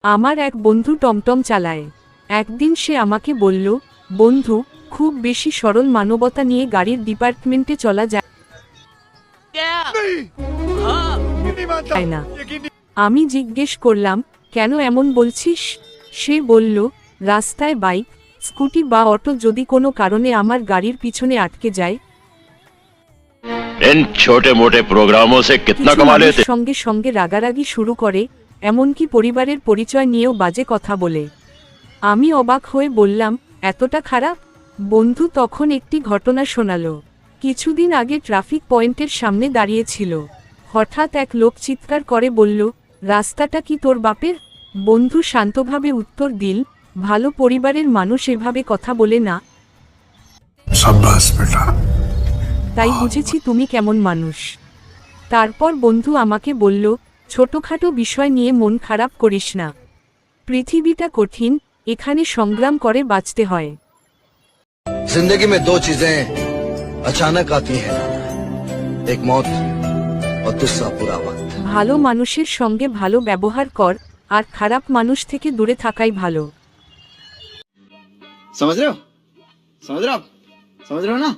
আমার এক বন্ধু টমটম চালায়। একদিন সে আমাকে বলল, বন্ধু, খুব বেশি সরল মানবতা নিয়ে গাড়ির ডিপার্টমেন্টে চলা যায় না। আমি জিজ্ঞেস করলাম, কেন এমন বলছিস? সে বলল, রাস্তায় বাইক, স্কুটি বা অটো যদি কোনো কারণে আমার গাড়ির পিছনে আটকে যায়, इन छोटे मोटे प्रोग्रामों से कितना कमा लेते। সঙ্গে সঙ্গে রাগারাগি শুরু করে, এমনকি পরিবারের পরিচয় নিয়েও বাজে কথা বলে। আমি অবাক হয়ে বললাম, এতটা খারাপ? বন্ধু তখন একটি ঘটনা শোনালো। কিছুদিন আগে ট্রাফিক পয়েন্টের সামনে দাঁড়িয়েছিল। হঠাৎ এক লোক চিৎকার করে বলল, রাস্তাটা কি তোর বাপের? বন্ধু শান্তভাবে উত্তর দিল, ভালো পরিবারের মানুষ এভাবে কথা বলে না। शाबाश बेटा। তাই বুঝেছি তুমি কেমন মানুষ। তারপর বন্ধু আমাকে বলল, ছোটখাটো বিষয় নিয়ে মন খারাপ করিস না। পৃথিবীটা কঠিন, এখানে সংগ্রাম করে বাঁচতে হয়। जिंदगी में दो चीजें अचानक आती हैं, एक मौत और दूसरा बुरा वक्त। ভালো মানুষের সঙ্গে ভালো ব্যবহার কর, আর খারাপ মানুষ থেকে দূরে থাকাই ভালো। समझ रहे हो? समझ रहे हो आप? समझ रहे हो ना?